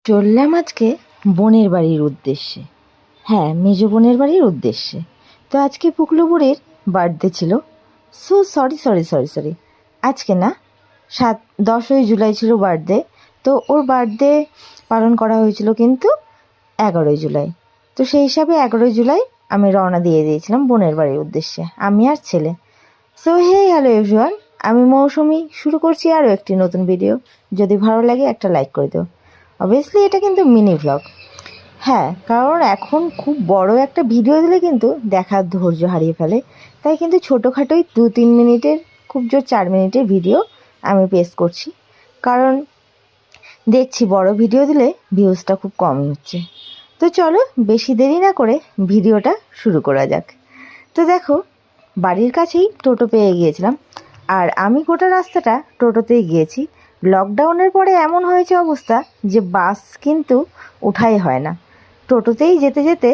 চললাম আজকে বোনের বাড়ির উদ্দেশ্যে। হ্যাঁ, মেজ বোনের বাড়ির উদ্দেশ্যে। তো আজকে পুকলু বুড়ির বার্থডে ছিল। সরি, আজকে না, 10ই জুলাই ছিল বার্থডে। তো ওর বার্থডে পালন করা হয়েছিল কিন্তু 11ই জুলাই। তো সেই হিসাবে 11ই জুলাই আমি রওনা দিয়ে দিয়েছিলাম বোনের বাড়ির উদ্দেশ্যে, আমি আর ছেলে। সো হ্যালো এভরিওয়ান, আমি মৌসুমি, শুরু করছি আরও একটি নতুন ভিডিও। যদি ভালো লাগে একটা লাইক করে দিও। অবভিয়াসলি এটা কিন্তু মিনি ভ্লগ। হ্যাঁ, কারণ এখন খুব বড় একটা ভিডিও দিলে কিন্তু দেখার ধৈর্য হারিয়ে ফেলে, তাই কিন্তু ছোটোখাটোই 2-3 মিনিটের, খুব জোর 4 মিনিটের ভিডিও আমি পেস্ট করছি। কারণ দেখছি বড় ভিডিও দিলে ভিউজটা খুব কমই হচ্ছে। তো চলো বেশি দেরি না করে ভিডিওটা শুরু করা যাক। তো দেখো, বাড়ির কাছেই টোটো পেয়ে গিয়েছিলাম, আর আমি গোটা রাস্তাটা টোটোতেই গিয়েছি। লকডাউনের পরে এমন হয়েছে অবস্থা যে বাস কিন্তু ওঠাই হয় না, টোটোতেই যেতে যেতে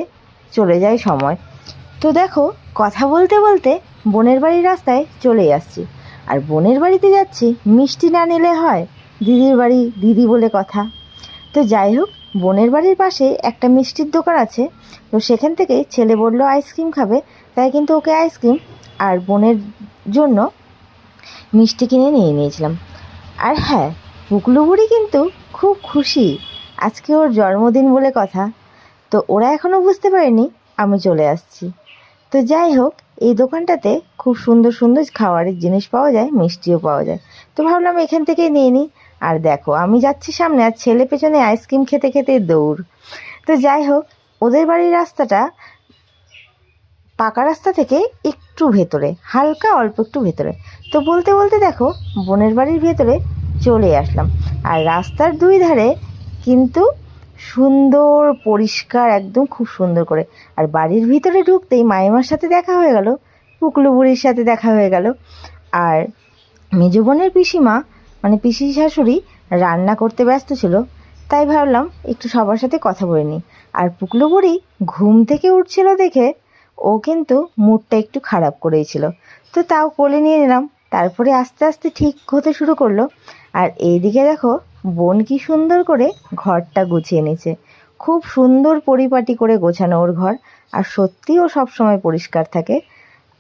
চলে যায় সময়। তো দেখো, কথা বলতে বলতে বোনের বাড়ির রাস্তায় চলে আসছি। আর বোনের বাড়িতে যাচ্ছি, মিষ্টি না নিলে হয়, দিদির বাড়ি দিদি বলে কথা। তো যাই হোক, বোনের বাড়ির পাশে একটা মিষ্টির দোকান আছে। তো সেখান থেকে ছেলে বলল আইসক্রিম খাবে, তাই কিন্তু ওকে আইসক্রিম আর বোনের জন্য মিষ্টি কিনে নিয়ে নিয়েছিলাম। আর হ্যাঁ, পুকলু বুড়ি কিন্তু খুব খুশি, আজকে ওর জন্মদিন বলে কথা। তো ওরা এখনও বুঝতে পারেনি আমি চলে আসছি। তো যাই হোক, এই দোকানটাতে খুব সুন্দর সুন্দর খাবারের জিনিস পাওয়া যায়, মিষ্টিও পাওয়া যায়। তো ভাবলাম এখান থেকেই নিয়ে নিই। আর দেখো, আমি যাচ্ছি সামনে আর ছেলে পেছনে আইসক্রিম খেতে খেতে দৌড়। তো যাই হোক, ওদের বাড়ির রাস্তাটা পাকা রাস্তা থেকে একটু ভেতরে, হালকা অল্প একটু ভেতরে। তো বলতে বলতে দেখো, বোনের বাড়ির ভেতরে চলে আসলাম। আর রাস্তার দুই ধারে কিন্তু সুন্দর পরিষ্কার, একদম খুব সুন্দর করে। আর বাড়ির ভিতরে ঢুকতেই মাইমার সাথে দেখা হয়ে গেল, পুকলু বুড়ির সাথে দেখা হয়ে গেল। আর মেজ বোনের পিসিমা, মানে পিসি শাশুড়ি, রান্না করতে ব্যস্ত ছিল, তাই ভাবলাম একটু সবার সাথে কথা বলে নিই। আর পুকলু বুড়ি ঘুম থেকে উঠছিল দেখে ও কিন্তু মুডটা একটু খারাপ করেছিল, তো তাও কোলে নিয়ে নিলাম। তারপরে আস্তে আস্তে ঠিক হতে শুরু করলো। আর এইদিকে দেখো, বোন কি সুন্দর করে ঘরটা গুছিয়ে নিয়েছে, খুব সুন্দর পরিপাটি করে গোছানো ওর ঘর। আর সত্যিই ও সবসময় পরিষ্কার থাকে।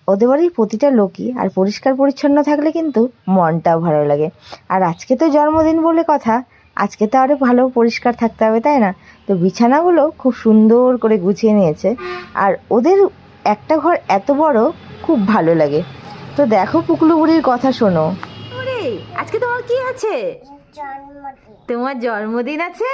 ওদের বাড়ির প্রতিটা লোকই আর পরিষ্কার পরিচ্ছন্ন থাকলে কিন্তু মনটাও ভালো লাগে। আর আজকে তো জন্মদিন বলে কথা, আজকে তো আরও ভালো পরিষ্কার থাকতে হবে, তাই না? তো বিছানাগুলো খুব সুন্দর করে গুছিয়ে নিয়েছে। আর ওদের একটা ঘর এত বড়, খুব ভালো লাগে। তো দেখো, পুকলু বুড়ির কথা শোনো। আজকে তোমার কি আছে? তোমার জন্মদিন আছে?